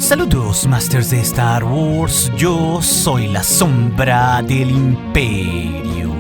Saludos, Masters de Star Wars. Yo soy la sombra del Imperio.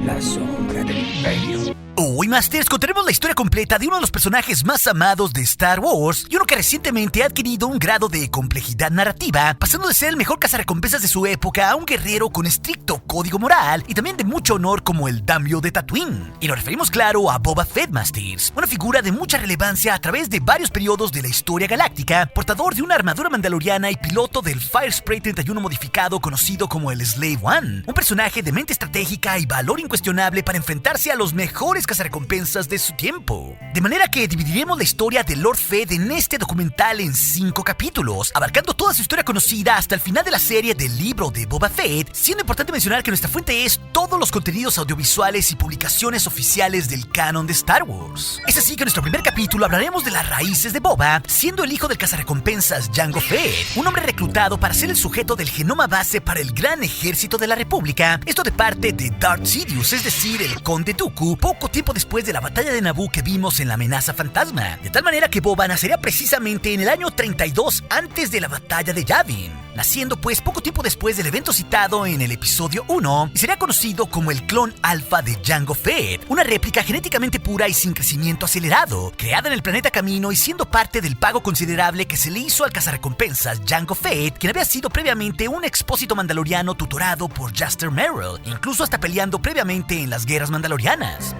La sombra del Imperio. Hoy, Masters, contaremos la historia completa de uno de los personajes más amados de Star Wars y uno que recientemente ha adquirido un grado de complejidad narrativa, pasando de ser el mejor cazarrecompensas de su época a un guerrero con estricto código moral y también de mucho honor como el daimyo de Tatooine. Y nos referimos, claro, a Boba Fett, Masters, una figura de mucha relevancia a través de varios periodos de la historia galáctica, portador de una armadura mandaloriana y piloto del Firespray 31 modificado conocido como el Slave One, un personaje de mente estratégica y valor incuestionable para enfrentarse a los mejores cazarrecompensas de su tiempo. De manera que dividiremos la historia de Lord Fett en este documental en 5 capítulos, abarcando toda su historia conocida hasta el final de la serie del libro de Boba Fett, siendo importante mencionar que nuestra fuente es todos los contenidos audiovisuales y publicaciones oficiales del canon de Star Wars. Es así que en nuestro primer capítulo hablaremos de las raíces de Boba, siendo el hijo del cazarrecompensas Jango Fett, un hombre reclutado para ser el sujeto del genoma base para el gran ejército de la República, esto de parte de Darth Sidious, es decir, el Conde Dooku, poco tiempo después de la batalla de Naboo que vimos en la amenaza fantasma, de tal manera que Boba nacería precisamente en el año 32 antes de la batalla de Yavin, naciendo pues poco tiempo después del evento citado en el episodio 1, y sería conocido como el clon alfa de Jango Fett, una réplica genéticamente pura y sin crecimiento acelerado, creada en el planeta Camino y siendo parte del pago considerable que se le hizo al cazarrecompensas Jango Fett, quien había sido previamente un expósito mandaloriano tutorado por Jaster Merrill, incluso hasta peleando previamente en las guerras mandalorianas.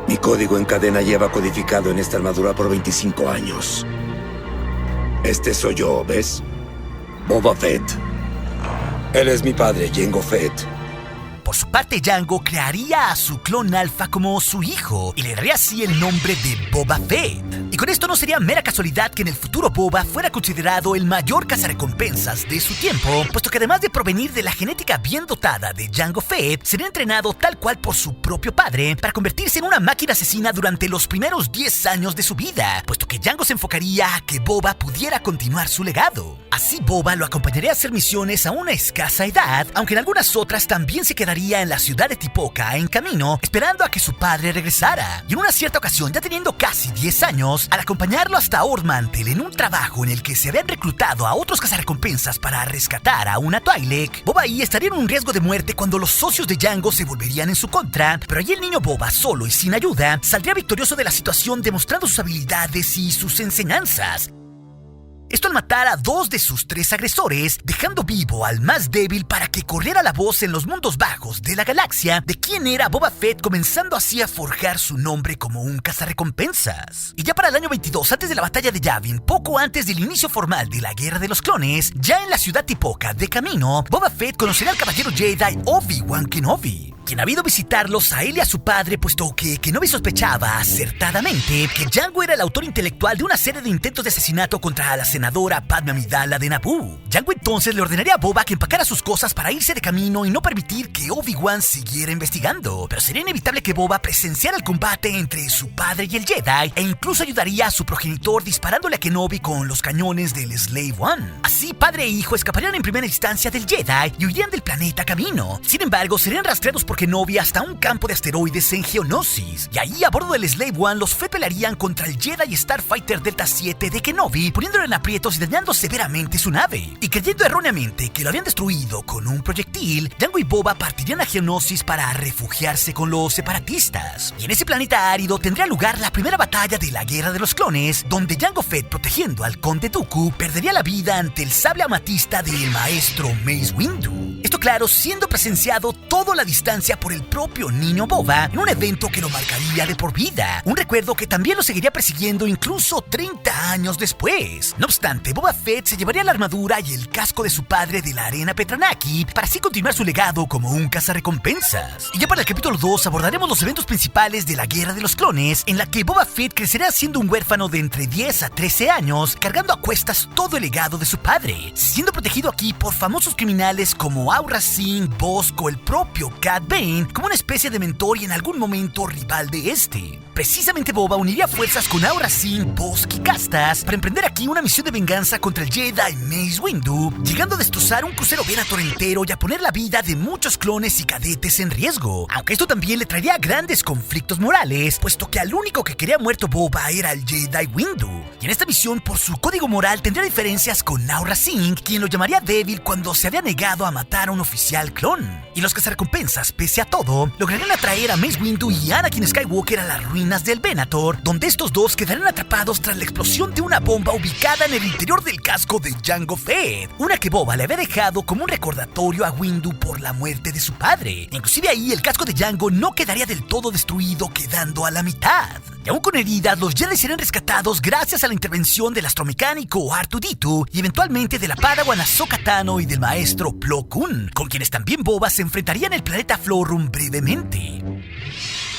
Mi código en cadena lleva codificado en esta armadura por 25 años. Este soy yo, ¿ves? Boba Fett. Él es mi padre, Jango Fett. Por su parte, Jango crearía a su clon alfa como su hijo y le daría así el nombre de Boba Fett. Y con esto no sería mera casualidad que en el futuro Boba fuera considerado el mayor cazarrecompensas de su tiempo, puesto que además de provenir de la genética bien dotada de Jango Fett, sería entrenado tal cual por su propio padre para convertirse en una máquina asesina durante los primeros 10 años de su vida, puesto que Jango se enfocaría a que Boba pudiera continuar su legado. Así Boba lo acompañaría a hacer misiones a una escasa edad, aunque en algunas otras también se quedaría en la ciudad de Tipoca en camino, esperando a que su padre regresara. Y en una cierta ocasión, ya teniendo casi 10 años, al acompañarlo hasta Ord Mantell en un trabajo en el que se habían reclutado a otros cazarrecompensas para rescatar a una Twi'lek, Boba ahí estaría en un riesgo de muerte cuando los socios de Jango se volverían en su contra, pero allí el niño Boba, solo y sin ayuda, saldría victorioso de la situación demostrando sus habilidades y sus enseñanzas. Esto al matar a 2 de sus 3 agresores, dejando vivo al más débil para que corriera la voz en los mundos bajos de la galaxia de quién era Boba Fett, comenzando así a forjar su nombre como un cazarrecompensas. Y ya para el año 22, antes de la batalla de Yavin, poco antes del inicio formal de la Guerra de los Clones, ya en la ciudad Tipoca de camino, Boba Fett conocerá al caballero Jedi Obi-Wan Kenobi, quien ha ido a visitarlos a él y a su padre, puesto que Kenobi sospechaba acertadamente que Jango era el autor intelectual de una serie de intentos de asesinato contra la senadora Padme Amidala de Naboo. Jango entonces le ordenaría a Boba que empacara sus cosas para irse de camino y no permitir que Obi-Wan siguiera investigando, pero sería inevitable que Boba presenciara el combate entre su padre y el Jedi, e incluso ayudaría a su progenitor disparándole a Kenobi con los cañones del Slave One. Así, padre e hijo escaparían en primera instancia del Jedi y huirían del planeta Camino. Sin embargo, serían rastreados por Kenobi hasta un campo de asteroides en Geonosis, y ahí a bordo del Slave One los Fett pelearían contra el Jedi Starfighter Delta 7 de Kenobi, poniéndolo en aprietos y dañando severamente su nave. Y creyendo erróneamente que lo habían destruido con un proyectil, Jango y Boba partirían a Geonosis para refugiarse con los separatistas. Y en ese planeta árido tendría lugar la primera batalla de la Guerra de los Clones, donde Jango Fett, protegiendo al Conde Dooku, perdería la vida ante el sable amatista del maestro Mace Windu. Esto, claro, siendo presenciado toda la distancia por el propio niño Boba en un evento que lo marcaría de por vida, un recuerdo que también lo seguiría persiguiendo incluso 30 años después. No obstante, Boba Fett se llevaría la armadura y el casco de su padre de la arena Petranaki para así continuar su legado como un cazarrecompensas. Y ya para el capítulo 2 abordaremos los eventos principales de la Guerra de los Clones, en la que Boba Fett crecerá siendo un huérfano de entre 10 a 13 años, cargando a cuestas todo el legado de su padre, siendo protegido aquí por famosos criminales como Aurra Aurra Sing, Bossk o el propio Cad Bane como una especie de mentor y en algún momento rival de este. Precisamente Boba uniría fuerzas con Aurra Sing, Bossk y Castas para emprender aquí una misión de venganza contra el Jedi Mace Windu, llegando a destrozar un crucero Venator entero y a poner la vida de muchos clones y cadetes en riesgo. Aunque esto también le traería grandes conflictos morales, puesto que al único que quería muerto Boba era el Jedi Windu. Y en esta misión, por su código moral, tendría diferencias con Aurra Sing, quien lo llamaría débil cuando se había negado a matar a un oficial clon. Y los cazarrecompensas, pese a todo, lograrían atraer a Mace Windu y Anakin Skywalker a las ruinas del Venator, donde estos dos quedarán atrapados tras la explosión de una bomba ubicada en el interior del casco de Jango Fett, una que Boba le había dejado como un recordatorio a Windu por la muerte de su padre. Inclusive ahí el casco de Jango no quedaría del todo destruido, quedando a la mitad. Y aún con heridas, los Jedi serían rescatados gracias a la intervención del astromecánico R2-D2 y eventualmente de la Padawan Ahsoka Tano y del maestro Plo Koon, con quienes también Boba se enfrentaría en el planeta Florrum brevemente.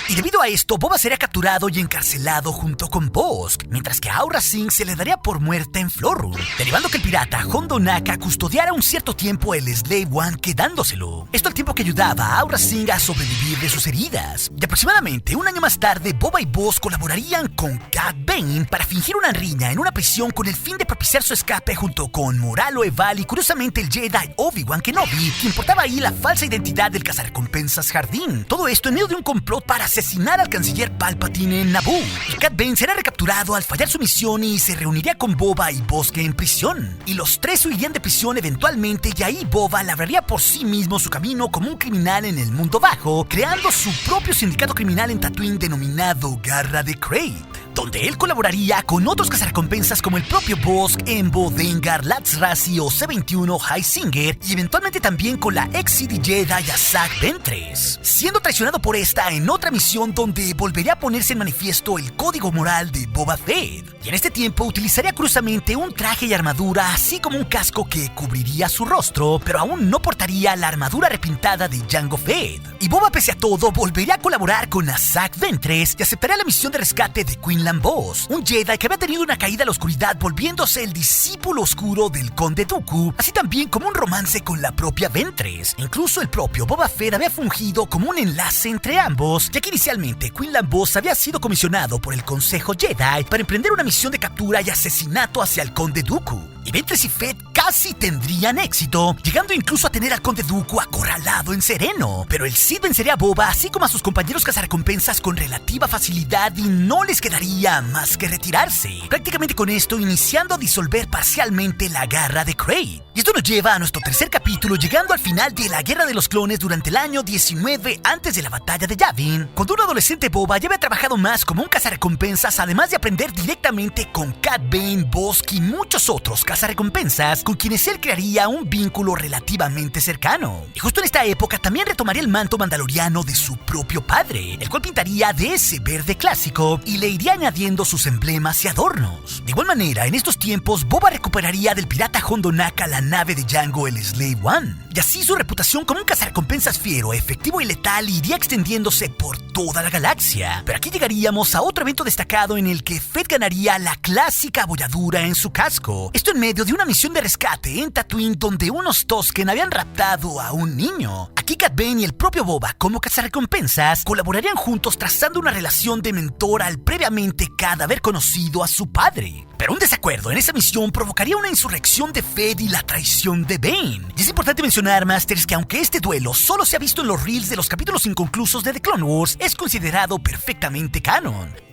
Y debido a esto, Boba sería capturado y encarcelado junto con Bossk, mientras que a Aurra Sing se le daría por muerta en Florrum, derivando que el pirata Hondo Ohnaka custodiara un cierto tiempo el Slave One, quedándoselo. Esto al tiempo que ayudaba a Aurra Sing a sobrevivir de sus heridas. Y aproximadamente un año más tarde, Boba y Bossk colaborarían con Cad Bane para fingir una riña en una prisión con el fin de propiciar su escape junto con Moralo Eval y curiosamente el Jedi Obi-Wan Kenobi, quien portaba ahí la falsa identidad del cazarrecompensas Jardín. Todo esto en medio de un complot para asesinar al canciller Palpatine en Naboo. Y Cad Bane será recapturado al fallar su misión y se reuniría con Boba y Bossk en prisión. Y los tres huirían de prisión eventualmente y ahí Boba labraría por sí mismo su camino como un criminal en el mundo bajo, creando su propio sindicato criminal en Tatooine denominado Garra de Krayt, donde él colaboraría con otros cazarrecompensas como el propio Bossk, Embo, Dengar, Lats Razi o C-21 Highsinger y eventualmente también con la ex Sith Jedi Asajj Ventress, siendo traicionado por esta en otra misión donde volvería a ponerse en manifiesto el código moral de Boba Fett. Y en este tiempo utilizaría curiosamente un traje y armadura así como un casco que cubriría su rostro, pero aún no portaría la armadura repintada de Jango Fett. Y Boba, pese a todo, volvería a colaborar con Asajj Ventress y aceptaría la misión de rescate de Quinlan Vos, un Jedi que había tenido una caída a la oscuridad volviéndose el discípulo oscuro del Conde Dooku, así también como un romance con la propia Ventress. Incluso el propio Boba Fett había fungido como un enlace entre ambos, ya que inicialmente Quinlan Vos había sido comisionado por el Consejo Jedi para emprender una misión de captura y asesinato hacia el Conde Dooku. Y Ventress y Fett casi tendrían éxito, llegando incluso a tener al Conde Dooku acorralado en Sereno. Pero el Sith vencería a Boba, así como a sus compañeros cazarrecompensas con relativa facilidad y no les quedaría más que retirarse. Prácticamente con esto iniciando a disolver parcialmente la Garra de Krayt. Y esto nos lleva a nuestro tercer capítulo, llegando al final de la Guerra de los Clones durante el año 19 antes de la batalla de Yavin, cuando un adolescente Boba ya había trabajado más como un cazarrecompensas, además de aprender directamente con Cad Bane, Bossk y muchos otros cazarrecompensas con quienes él crearía un vínculo relativamente cercano. Y justo en esta época también retomaría el manto mandaloriano de su propio padre, el cual pintaría de ese verde clásico y le iría añadiendo sus emblemas y adornos. De igual manera, en estos tiempos, Boba recuperaría del pirata Hondo Ohnaka la nave de Jango, el Slave One, y así su reputación como un cazarrecompensas fiero, efectivo y letal iría extendiéndose por toda la galaxia. Pero aquí llegaríamos a otro evento destacado en el que Fett ganaría la clásica abolladura en su casco. Esto en medio de una misión de rescate en Tatooine donde unos Tusken habían raptado a un niño. Aquí Cad Bane y el propio Boba, como cazarrecompensas, colaborarían juntos trazando una relación de mentor al previamente Cad haber conocido a su padre. Pero un desacuerdo en esa misión provocaría una insurrección de Fett y la traición de Bane. Y es importante mencionar, Masters, que aunque este duelo solo se ha visto en los reels de los capítulos inconclusos de The Clone Wars, es considerado perfectamente canon.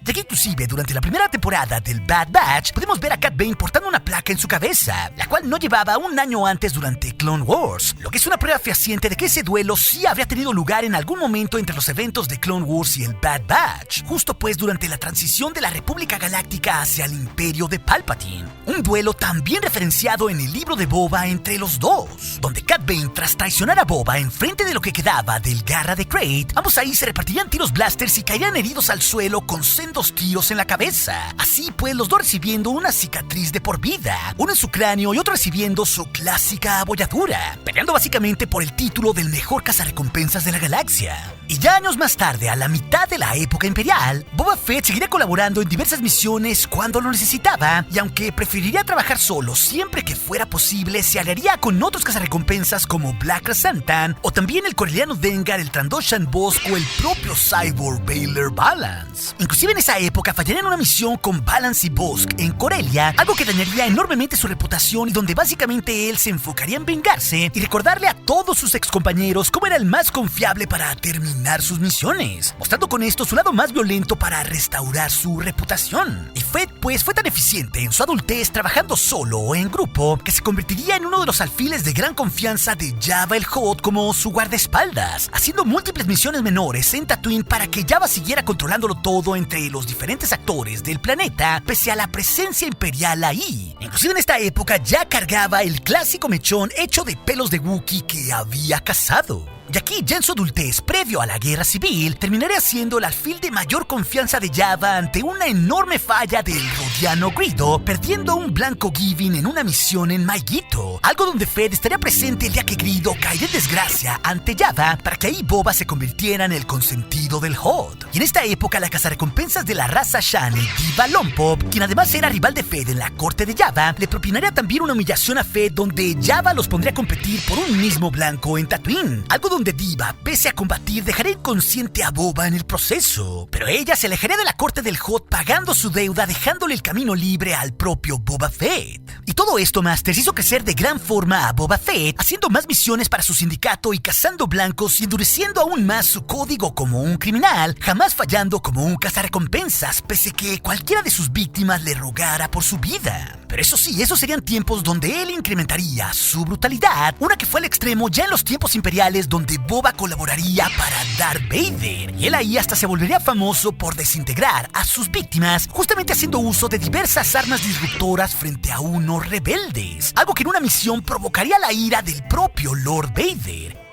Ya que inclusive durante la primera temporada del Bad Batch podemos ver a Cad Bane portando una placa en su cabeza, la cual no llevaba un año antes durante Clone Wars, lo que es una prueba fehaciente de que ese duelo sí habría tenido lugar en algún momento entre los eventos de Clone Wars y el Bad Batch, justo pues durante la transición de la República Galáctica hacia el Imperio de Palpatine. Un duelo también referenciado en el libro de Boba entre los dos, donde Cad Bane, tras traicionar a Boba en frente de lo que quedaba del Garra de Krayt, ambos ahí se repartirían tiros blasters y caerían heridos al suelo con sendos tiros en la cabeza. Así pues, los dos recibiendo una cicatriz de por vida, uno en su cráneo y otro recibiendo su clásica abolladura, peleando básicamente por el título del mejor cazarrecompensas de la galaxia. Y ya años más tarde, a la mitad de la época imperial, Boba Fett seguiría colaborando en diversas misiones cuando lo necesitaba, y aunque preferiría trabajar solo siempre que fuera posible, se aliaría con otros cazarrecompensas como Black Krrsantan, o también el coreliano Dengar, el Trandoshan Bossk o el propio cyborg Baylor Balance. Inclusive en esa época fallaría en una misión con Balance y Bossk en Corelia, algo que dañaría enormemente su reputación y donde básicamente él se enfocaría en vengarse y recordarle a todos sus excompañeros cómo era el más confiable para terminar sus misiones, mostrando con esto su lado más violento para restaurar su reputación. Y Fett pues fue tan eficiente en su adultez trabajando solo o en grupo que se convertiría en uno de los alfiles de gran confianza de Jabba el Hutt como su guardaespaldas, haciendo múltiples misiones menores en Tatooine para que Jabba siguiera controlándolo todo entre los diferentes actores del planeta pese a la presencia imperial ahí. Inclusive en esta época ya cargaba el clásico mechón hecho de pelos de Wookiee que había cazado. Y aquí, ya en su adultez, previo a la guerra civil, terminaría siendo el alfil de mayor confianza de Jabba ante una enorme falla del rodiano Greedo, perdiendo a un blanco Givin en una misión en Maiguito, algo donde Fett estaría presente el día que Greedo caería en desgracia ante Jabba para que ahí Boba se convirtiera en el consentido del Hutt. Y en esta época, la cazarrecompensas de la raza Shani, Diva Longpop, quien además era rival de Fett en la corte de Jabba, le propinaría también una humillación a Fett donde Jabba los pondría a competir por un mismo blanco en Tatooine, algo donde Diva, pese a combatir, dejaría inconsciente a Boba en el proceso. Pero ella se alejaría de la corte del Hutt pagando su deuda, dejándole el camino libre al propio Boba Fett. Y todo esto, Masters, hizo crecer de gran forma a Boba Fett, haciendo más misiones para su sindicato y cazando blancos y endureciendo aún más su código como un criminal, jamás fallando como un cazarrecompensas, pese que cualquiera de sus víctimas le rogara por su vida. Pero eso sí, esos serían tiempos donde él incrementaría su brutalidad, una que fue al extremo ya en los tiempos imperiales donde Boba colaboraría para Darth Vader. Y él ahí hasta se volvería famoso por desintegrar a sus víctimas, justamente haciendo uso de diversas armas disruptoras frente a unos rebeldes, algo que en una misión provocaría la ira del propio Lord Vader.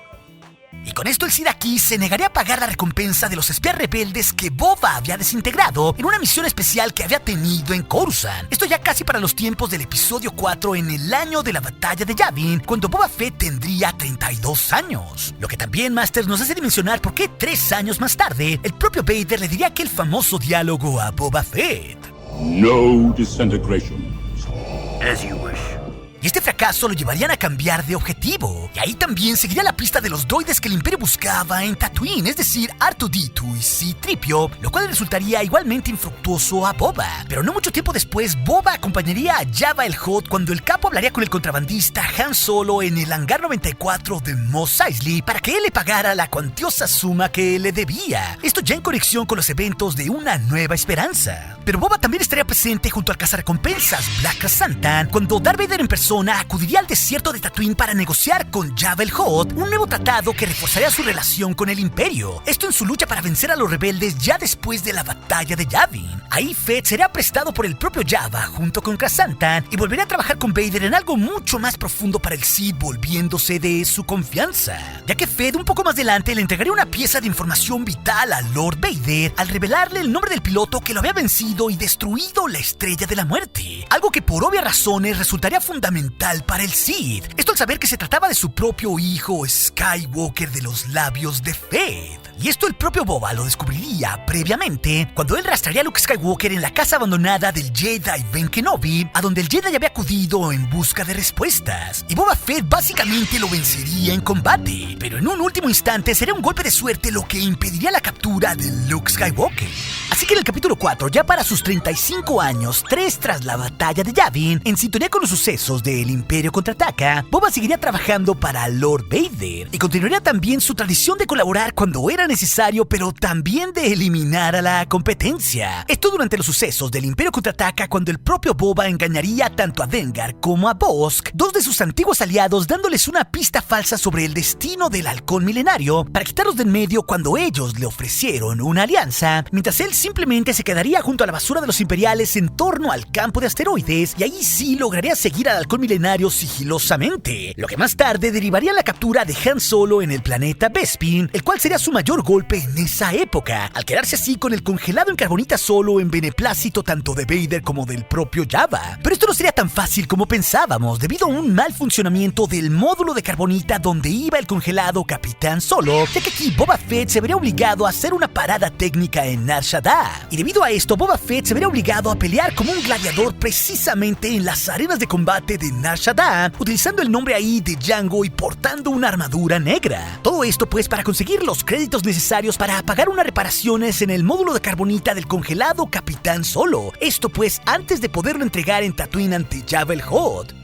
Y con esto el Sith aquí se negaría a pagar la recompensa de los espías rebeldes que Boba había desintegrado en una misión especial que había tenido en Coruscant. Esto ya casi para los tiempos del episodio 4 en el año de la batalla de Yavin, cuando Boba Fett tendría 32 años. Lo que también, Masters, nos hace dimensionar por qué 3 años más tarde, el propio Vader le diría aquel famoso diálogo a Boba Fett. No disintegration. As you wish. Y este fracaso lo llevarían a cambiar de objetivo. Y ahí también seguiría la pista de los droides que el Imperio buscaba en Tatooine, es decir, R2-D2 y C-3PO, lo cual resultaría igualmente infructuoso a Boba. Pero no mucho tiempo después, Boba acompañaría a Jabba el Hutt cuando el capo hablaría con el contrabandista Han Solo en el hangar 94 de Mos Eisley para que él le pagara la cuantiosa suma que le debía. Esto ya en conexión con los eventos de Una Nueva Esperanza. Pero Boba también estaría presente junto al cazarrecompensas Black Krrsantan cuando Darth Vader en persona acudiría al desierto de Tatooine para negociar con Jabba el Hutt un nuevo tratado que reforzaría su relación con el Imperio. Esto en su lucha para vencer a los rebeldes ya después de la batalla de Yavin. Ahí Fett sería prestado por el propio Jabba junto con Krrsantan y volvería a trabajar con Vader en algo mucho más profundo para el Sith, volviéndose de su confianza. Ya que Fett un poco más adelante le entregaría una pieza de información vital a Lord Vader al revelarle el nombre del piloto que lo había vencido y destruido la Estrella de la Muerte. Algo que por obvias razones resultaría fundamental para el Sith. Esto al saber que se trataba de su propio hijo Skywalker de los labios de Fett. Y esto el propio Boba lo descubriría previamente cuando él rastrearía a Luke Skywalker en la casa abandonada del Jedi Ben Kenobi, a donde el Jedi había acudido en busca de respuestas. Y Boba Fett básicamente lo vencería en combate, pero en un último instante sería un golpe de suerte lo que impediría la captura de Luke Skywalker. Así que en el capítulo 4, ya para sus 35 años, 3 tras la batalla de Yavin, en sintonía con los sucesos del Imperio Contraataca, Boba seguiría trabajando para Lord Vader y continuaría también su tradición de colaborar cuando era necesario, pero también de eliminar a la competencia. Esto durante los sucesos del Imperio Contraataca, cuando el propio Boba engañaría tanto a Dengar como a Bossk, dos de sus antiguos aliados, dándoles una pista falsa sobre el destino del halcón milenario para quitarlos de en medio cuando ellos le ofrecieron una alianza, mientras él simplemente se quedaría junto a la basura de los imperiales en torno al campo de asteroides, y ahí sí lograría seguir al halcón milenario sigilosamente, lo que más tarde derivaría en la captura de Han Solo en el planeta Bespin, el cual sería su mayor mayor golpe en esa época, al quedarse así con el congelado en carbonita solo en beneplácito tanto de Vader como del propio Jabba. Pero esto no sería tan fácil como pensábamos, debido a un mal funcionamiento del módulo de carbonita donde iba el congelado Capitán Solo, ya que aquí Boba Fett se vería obligado a hacer una parada técnica en Nar Shaddaa. Y debido a esto, Boba Fett se vería obligado a pelear como un gladiador precisamente en las arenas de combate de Nar Shaddaa, utilizando el nombre ahí de Jango y portando una armadura negra. Todo esto pues para conseguir los créditos necesarios para pagar unas reparaciones en el módulo de carbonita del congelado Capitán Solo. Esto pues antes de poderlo entregar en Tatooine ante Jabba el Hutt.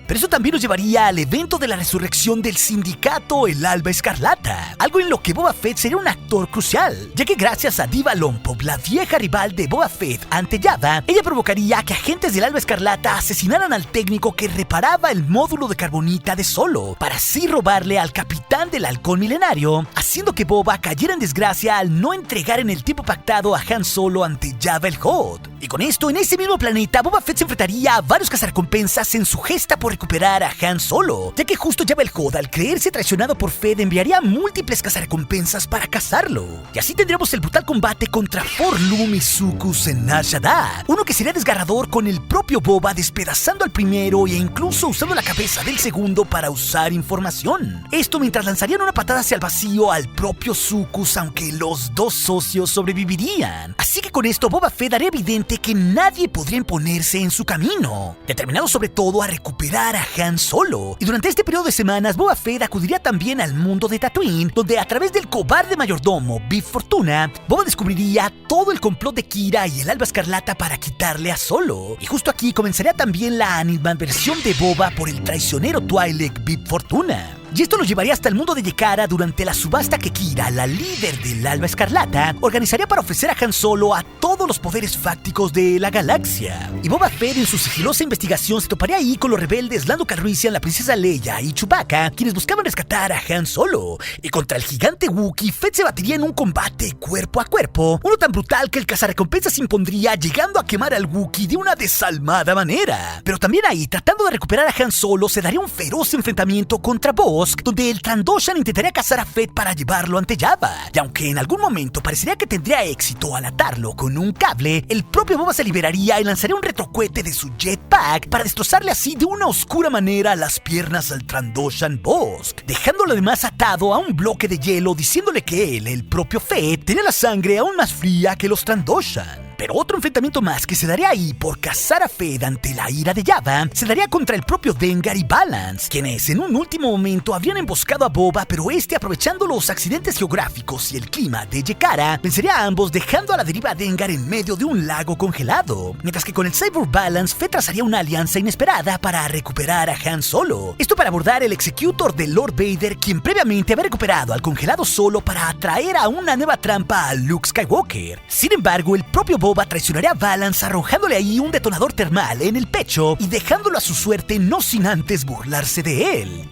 Pero eso también nos llevaría al evento de la resurrección del sindicato El Alba Escarlata, algo en lo que Boba Fett sería un actor crucial, ya que gracias a Diva Lompo, la vieja rival de Boba Fett ante Jabba, ella provocaría que agentes del Alba Escarlata asesinaran al técnico que reparaba el módulo de carbonita de Solo, para así robarle al capitán del Halcón Milenario, haciendo que Boba cayera en desgracia al no entregar en el tiempo pactado a Han Solo ante Jabba el Hutt. Y con esto, en ese mismo planeta, Boba Fett se enfrentaría a varios cazarrecompensas en su gesta por recuperar a Han Solo, ya que justo Jabba el Hutt, al creerse traicionado por Fett, enviaría múltiples cazarrecompensas para cazarlo. Y así tendríamos el brutal combate contra Forlum y Sucus en Nar Shaddaa, uno que sería desgarrador con el propio Boba despedazando al primero e incluso usando la cabeza del segundo para usar información. Esto mientras lanzarían una patada hacia el vacío al propio Sucus, aunque los dos socios sobrevivirían. Así que con esto Boba Fett haría evidente que nadie podría imponerse en su camino, determinado sobre todo a recuperar a Han Solo. Y durante este periodo de semanas, Boba Fett acudiría también al mundo de Tatooine, donde a través del cobarde mayordomo Bib Fortuna, Boba descubriría todo el complot de Kira y el Alba Escarlata para quitarle a Solo. Y justo aquí comenzaría también la animadversión de Boba por el traicionero Twi'lek Bib Fortuna. Y esto nos llevaría hasta el mundo de Yekara durante la subasta que Kira, la líder del Alba Escarlata, organizaría para ofrecer a Han Solo a todos los poderes fácticos de la galaxia. Y Boba Fett en su sigilosa investigación se toparía ahí con los rebeldes Lando Calrissian, la princesa Leia y Chewbacca, quienes buscaban rescatar a Han Solo. Y contra el gigante Wookiee, Fett se batiría en un combate cuerpo a cuerpo, uno tan brutal que el cazarrecompensas se impondría, llegando a quemar al Wookiee de una desalmada manera. Pero también ahí, tratando de recuperar a Han Solo, se daría un feroz enfrentamiento contra Bossk, donde el Trandoshan intentaría cazar a Fett para llevarlo ante Jabba. Y aunque en algún momento parecería que tendría éxito al atarlo con un cable, el propio Boba se liberaría y lanzaría un retrocohete de su jetpack para destrozarle así de una oscura manera las piernas al Trandoshan Bossk, dejándolo además atado a un bloque de hielo, diciéndole que él, el propio Fett, tenía la sangre aún más fría que los Trandoshan. Pero otro enfrentamiento más que se daría ahí por cazar a Fett ante la ira de Jabba se daría contra el propio Dengar y Balance, quienes en un último momento habrían emboscado a Boba, pero este, aprovechando los accidentes geográficos y el clima de Yekara, vencería a ambos dejando a la deriva a Dengar en medio de un lago congelado, mientras que con el Cyborg Balance Fett trazaría una alianza inesperada para recuperar a Han Solo. Esto para abordar el Executor de Lord Vader, quien previamente había recuperado al congelado Solo para atraer a una nueva trampa a Luke Skywalker. Sin embargo, el propio Boba traicionaría a Balance arrojándole ahí un detonador termal en el pecho y dejándolo a su suerte, no sin antes burlarse de él.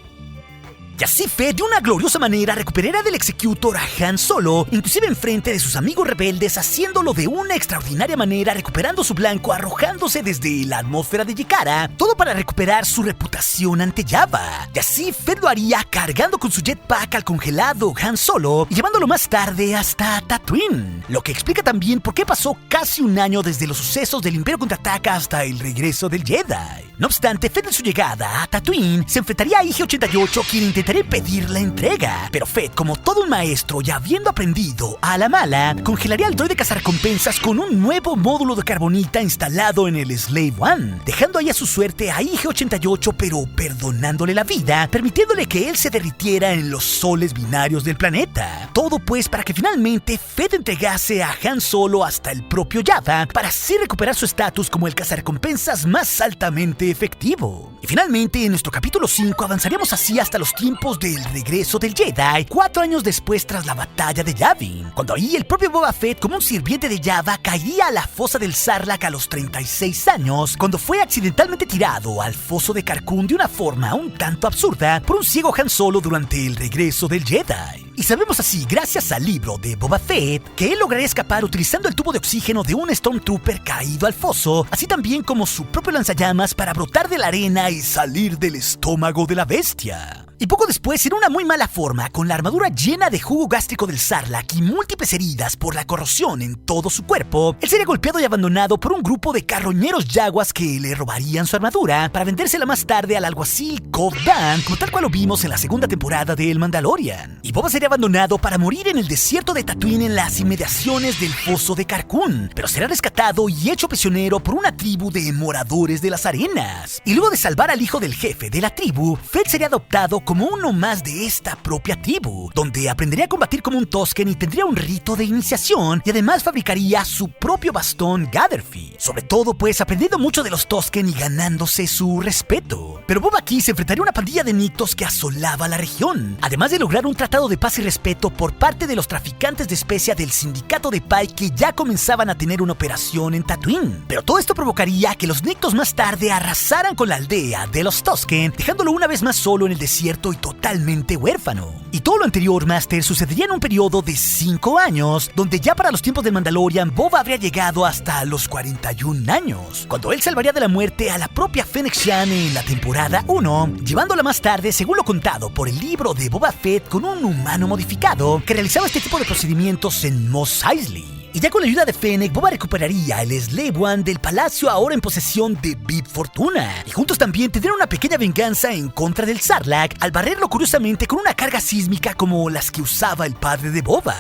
Y así Fett de una gloriosa manera recuperaría del Executor a Han Solo, inclusive en frente de sus amigos rebeldes, haciéndolo de una extraordinaria manera, recuperando su blanco, arrojándose desde la atmósfera de Yekara, todo para recuperar su reputación ante Jabba. Y así Fett lo haría cargando con su jetpack al congelado Han Solo y llevándolo más tarde hasta Tatooine, lo que explica también por qué pasó casi un año desde los sucesos del Imperio Contraataca hasta el regreso del Jedi. No obstante, Fett en su llegada a Tatooine se enfrentaría a IG-88, quien intentaría pedir la entrega, pero Fett, como todo un maestro y habiendo aprendido a la mala, congelaría al droide cazarrecompensas con un nuevo módulo de carbonita instalado en el Slave One, dejando ahí a su suerte a IG-88, pero perdonándole la vida, permitiéndole que él se derritiera en los soles binarios del planeta. Todo pues para que finalmente Fett entregase a Han Solo hasta el propio Jabba, para así recuperar su estatus como el cazarrecompensas más altamente efectivo. Y finalmente, en nuestro capítulo 5 avanzaríamos así hasta los tiempos del regreso del Jedi, 4 años después tras la batalla de Yavin, cuando ahí el propio Boba Fett, como un sirviente de Jabba, caería a la fosa del Sarlacc a los 36 años, cuando fue accidentalmente tirado al foso de Carkoon de una forma un tanto absurda por un ciego Han Solo durante el regreso del Jedi. Y sabemos así, gracias al libro de Boba Fett, que él lograría escapar utilizando el tubo de oxígeno de un Stormtrooper caído al foso, así también como su propio lanzallamas para brotar de la arena y salir del estómago de la bestia. Y poco después, en una muy mala forma, con la armadura llena de jugo gástrico del Sarlacc y múltiples heridas por la corrosión en todo su cuerpo, él sería golpeado y abandonado por un grupo de carroñeros yaguas que le robarían su armadura para vendérsela más tarde al alguacil Cobb Vanth, como tal cual lo vimos en la segunda temporada de El Mandalorian. Y Boba sería abandonado para morir en el desierto de Tatooine en las inmediaciones del foso de Carkoon, pero será rescatado y hecho prisionero por una tribu de moradores de las arenas. Y luego de salvar al hijo del jefe de la tribu, Fett sería adoptado como uno más de esta propia tribu, donde aprendería a combatir como un Tusken y tendría un rito de iniciación, y además fabricaría su propio bastón Gatherfee, sobre todo pues aprendiendo mucho de los Tusken y ganándose su respeto. Pero Boba aquí se enfrentaría a una pandilla de Nictos que asolaba la región, además de lograr un tratado de paz y respeto por parte de los traficantes de especia del sindicato de Pike que ya comenzaban a tener una operación en Tatooine. Pero todo esto provocaría que los Nictos más tarde arrasaran con la aldea de los Tusken, dejándolo una vez más solo en el desierto y totalmente huérfano. Y todo lo anterior, Master, sucedería en un periodo de 5 años, donde ya para los tiempos del Mandalorian, Boba habría llegado hasta los 41 años, cuando él salvaría de la muerte a la propia Fennec Shand en la temporada 1, llevándola más tarde, según lo contado por el libro de Boba Fett, con un humano modificado que realizaba este tipo de procedimientos en Mos Eisley. Y ya con la ayuda de Fennec, Boba recuperaría el Slave One del palacio ahora en posesión de Bib Fortuna. Y juntos también tendrían una pequeña venganza en contra del Sarlacc, al barrerlo curiosamente con una carga sísmica como las que usaba el padre de Boba.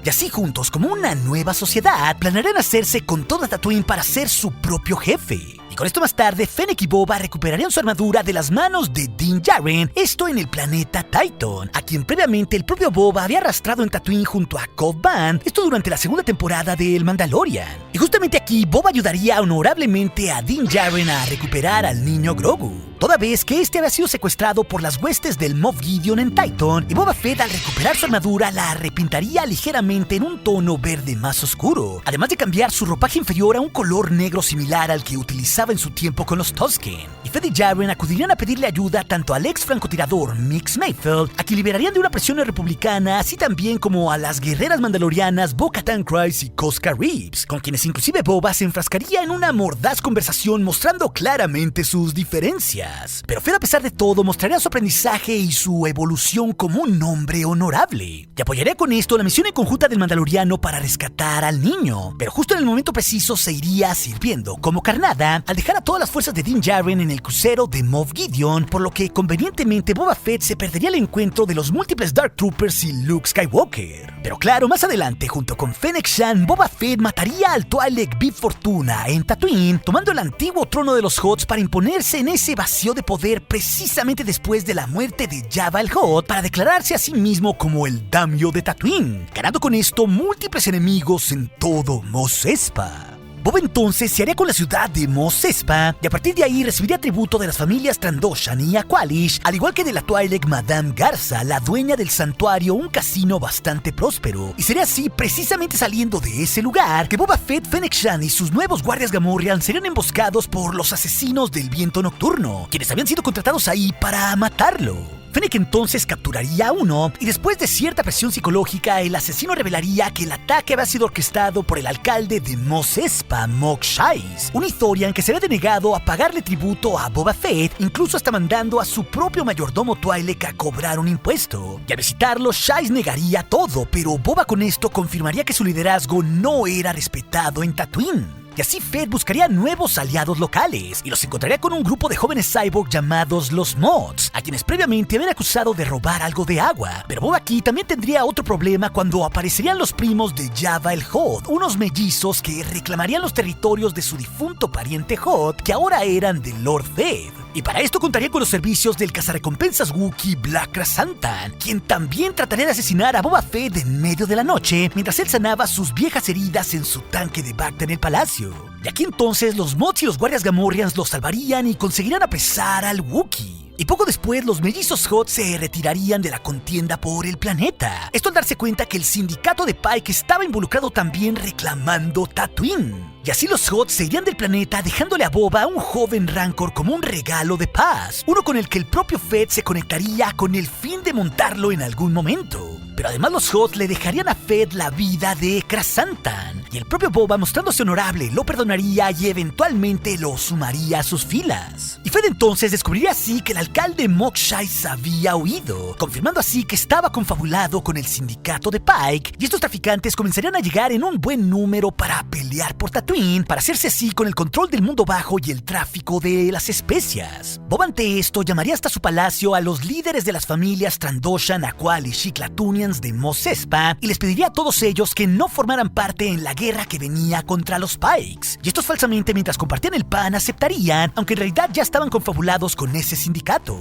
Y así juntos, como una nueva sociedad, planearán hacerse con toda Tatooine para ser su propio jefe. Y con esto más tarde, Fennec y Boba recuperarían su armadura de las manos de Din Djarin, esto en el planeta Tython, a quien previamente el propio Boba había arrastrado en Tatooine junto a Cobb Vanth, esto durante la segunda temporada de El Mandalorian. Y justamente aquí, Boba ayudaría honorablemente a Din Djarin a recuperar al niño Grogu, toda vez que este había sido secuestrado por las huestes del Moff Gideon en Tython, y Boba Fett al recuperar su armadura la repintaría ligeramente en un tono verde más oscuro, además de cambiar su ropaje inferior a un color negro similar al que utilizaba en su tiempo con los Tusken. Y Fett y Djarin acudirían a pedirle ayuda tanto al ex francotirador Mix Mayfield, a quien liberarían de una presión republicana, así también como a las guerreras mandalorianas Bo-Katan Kryze y Koska Reeves, con quienes inclusive Boba se enfrascaría en una mordaz conversación mostrando claramente sus diferencias. Pero Fett, a pesar de todo, mostraría su aprendizaje y su evolución como un hombre honorable, y apoyaría con esto la misión en conjunta del Mandaloriano para rescatar al niño, pero justo en el momento preciso se iría sirviendo como carnada al dejar a todas las fuerzas de Din Djarin en el crucero de Moff Gideon, por lo que convenientemente Boba Fett se perdería el encuentro de los múltiples Dark Troopers y Luke Skywalker. Pero claro, más adelante, junto con Fennec Shand, Boba Fett mataría al Twi'lek Bib Fortuna en Tatooine, tomando el antiguo trono de los Hutts para imponerse en ese vacío de poder precisamente después de la muerte de Jabba el Hutt, para declararse a sí mismo como el daimyo de Tatooine, ganando con esto múltiples enemigos en todo Mos Espa. Boba entonces se haría con la ciudad de Mos Espa, y a partir de ahí recibiría tributo de las familias Trandoshan y Aqualish, al igual que de la Twi'lek Madame Garza, la dueña del santuario, un casino bastante próspero. Y sería así, precisamente saliendo de ese lugar, que Boba Fett, Fennec Shand y sus nuevos guardias Gamorrean serían emboscados por los asesinos del viento nocturno, quienes habían sido contratados ahí para matarlo. Fennec entonces capturaría a uno, y después de cierta presión psicológica, el asesino revelaría que el ataque había sido orquestado por el alcalde de Mos Espa, Mok Shaiz, un Ithorian que se había denegado a pagarle tributo a Boba Fett, incluso hasta mandando a su propio mayordomo Twi'lek a cobrar un impuesto. Y al visitarlo, Shaiz negaría todo, pero Boba con esto confirmaría que su liderazgo no era respetado en Tatooine. Y así Fett buscaría nuevos aliados locales, y los encontraría con un grupo de jóvenes cyborg llamados los Mods, a quienes previamente habían acusado de robar algo de agua. Pero Boba aquí también tendría otro problema cuando aparecerían los primos de Jabba el Hutt, unos mellizos que reclamarían los territorios de su difunto pariente Hutt, que ahora eran de Lord Fett. Y para esto contaría con los servicios del cazarrecompensas Wookiee Black Krrsantan, quien también trataría de asesinar a Boba Fett en medio de la noche, mientras él sanaba sus viejas heridas en su tanque de Bacta en el palacio. Y aquí entonces los Mods y los guardias Gamorreans los salvarían y conseguirían apresar al Wookiee. Y poco después los mellizos Hutt se retirarían de la contienda por el planeta. Esto al darse cuenta que el sindicato de Pike estaba involucrado también reclamando Tatooine. Y así los Hutt se irían del planeta dejándole a Boba un joven Rancor como un regalo de paz, uno con el que el propio Fett se conectaría con el fin de montarlo en algún momento. Pero además los Hutt le dejarían a Fett la vida de Krrsantan, y el propio Boba, mostrándose honorable, lo perdonaría y eventualmente lo sumaría a sus filas. Y Fett entonces descubriría así que el alcalde Mos Eisley había huido, confirmando así que estaba confabulado con el sindicato de Pike, y estos traficantes comenzarían a llegar en un buen número para pelear por Tatooine, para hacerse así con el control del mundo bajo y el tráfico de las especias. Boba ante esto llamaría hasta su palacio a los líderes de las familias Trandoshan, Aqal y Shiklatunians de Mos Espa y les pediría a todos ellos que no formaran parte en la guerra que venía contra los Pikes. Y estos falsamente, mientras compartían el pan, aceptarían, aunque en realidad ya estaban confabulados con ese sindicato.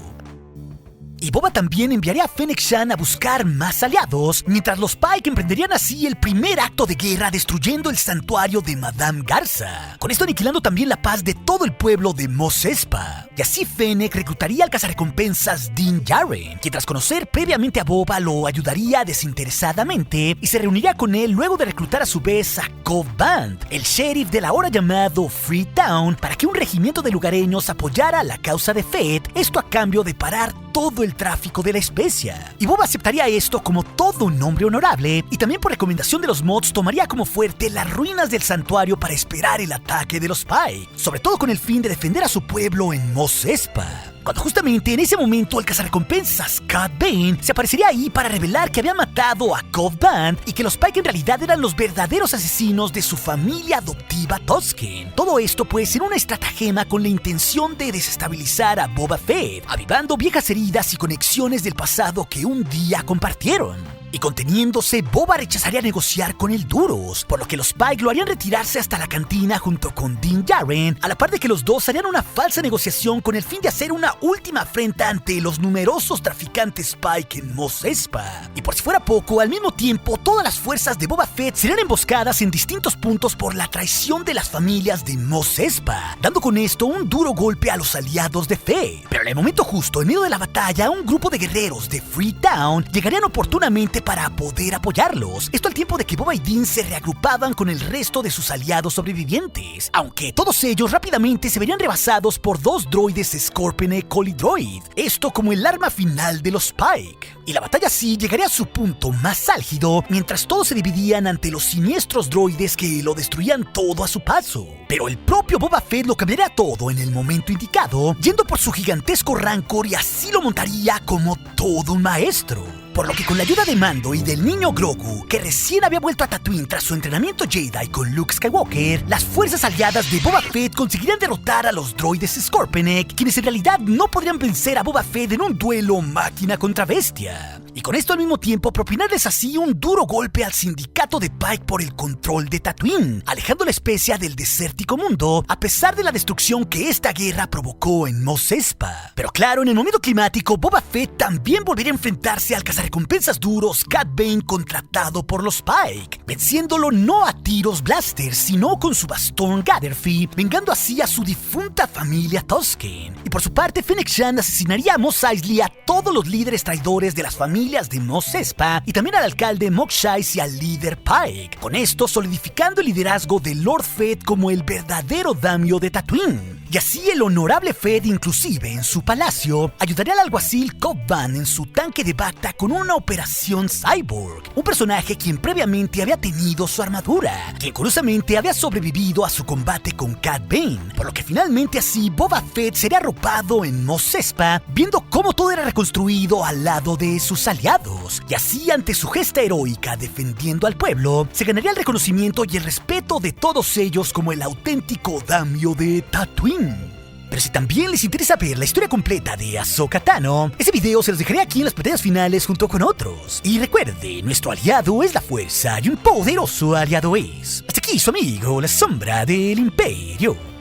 Y Boba también enviaría a Fennec Shand a buscar más aliados, mientras los Pike emprenderían así el primer acto de guerra destruyendo el santuario de Madame Garza, con esto aniquilando también la paz de todo el pueblo de Mos Espa. Y así Fennec reclutaría al cazarrecompensas Din Djarin, quien tras conocer previamente a Boba lo ayudaría desinteresadamente y se reuniría con él luego de reclutar a su vez a Cobb Vanth, el sheriff del ahora llamado Freetown, para que un regimiento de lugareños apoyara la causa de Fett, esto a cambio de parar todo el tráfico de la especia. Y Boba aceptaría esto como todo un hombre honorable y también por recomendación de los mods tomaría como fuerte las ruinas del santuario para esperar el ataque de los Pike, sobre todo con el fin de defender a su pueblo en Mos Espa. Cuando justamente en ese momento el cazarrecompensas Cad Bane se aparecería ahí para revelar que había matado a Cobb Vanth y que los Pike en realidad eran los verdaderos asesinos de su familia adoptiva Tusken. Todo esto pues en una estratagema con la intención de desestabilizar a Boba Fett, avivando viejas heridas y conexiones del pasado que un día compartieron. Y conteniéndose, Boba rechazaría negociar con el Duros, por lo que los Pike lo harían retirarse hasta la cantina junto con Din Djarin, a la par de que los dos harían una falsa negociación con el fin de hacer una última afrenta ante los numerosos traficantes Pike en Mos Espa. Y por si fuera poco, al mismo tiempo, todas las fuerzas de Boba Fett serían emboscadas en distintos puntos por la traición de las familias de Mos Espa, dando con esto un duro golpe a los aliados de Fett. Pero en el momento justo, en medio de la batalla, un grupo de guerreros de Freetown llegarían oportunamente para poder apoyarlos. Esto al tiempo de que Boba y Din se reagrupaban con el resto de sus aliados sobrevivientes, aunque todos ellos rápidamente se verían rebasados por dos droides Scorpionek Colidroid, esto como el arma final de los Pike. Y la batalla así llegaría a su punto más álgido mientras todos se dividían ante los siniestros droides que lo destruían todo a su paso. Pero el propio Boba Fett lo cambiaría todo en el momento indicado, yendo por su gigantesco Rancor y así lo montaría como todo un maestro. Por lo que con la ayuda de Mando y del niño Grogu, que recién había vuelto a Tatooine tras su entrenamiento Jedi con Luke Skywalker, las fuerzas aliadas de Boba Fett conseguirían derrotar a los droides Scorpionek, quienes en realidad no podrían vencer a Boba Fett en un duelo máquina contra bestia. Y con esto al mismo tiempo propinarles así un duro golpe al sindicato de Pike por el control de Tatooine, alejando la especie del desértico mundo, a pesar de la destrucción que esta guerra provocó en Mos Espa. Pero claro, en el momento climático, Boba Fett también volvería a enfrentarse al cazarrecompensas duros Cad Bane contratado por los Pike, venciéndolo no a tiros blaster, sino con su bastón Gatherfee, vengando así a su difunta familia Tusken. Y por su parte, Fennec Shand asesinaría a Mos Eisley y a todos los líderes traidores de las familias de Mos Espa y también al alcalde Mos Eisley y al líder Pike, con esto solidificando el liderazgo de Lord Fett como el verdadero daimyo de Tatooine. Y así el honorable Fett, inclusive en su palacio, ayudaría al alguacil Cobb Vanth en su tanque de Bacta con una operación Cyborg, un personaje quien previamente había tenido su armadura, quien curiosamente había sobrevivido a su combate con Cad Bane, por lo que finalmente así Boba Fett sería arropado en Mos Espa, viendo cómo todo era reconstruido al lado de sus aliados, y así ante su gesta heroica defendiendo al pueblo, se ganaría el reconocimiento y el respeto de todos ellos como el auténtico daimyo de Tatooine. Pero si también les interesa ver la historia completa de Ahsoka Tano, ese video se los dejaré aquí en las pantallas finales junto con otros. Y recuerde, nuestro aliado es la fuerza y un poderoso aliado es. Hasta aquí su amigo, la sombra del Imperio.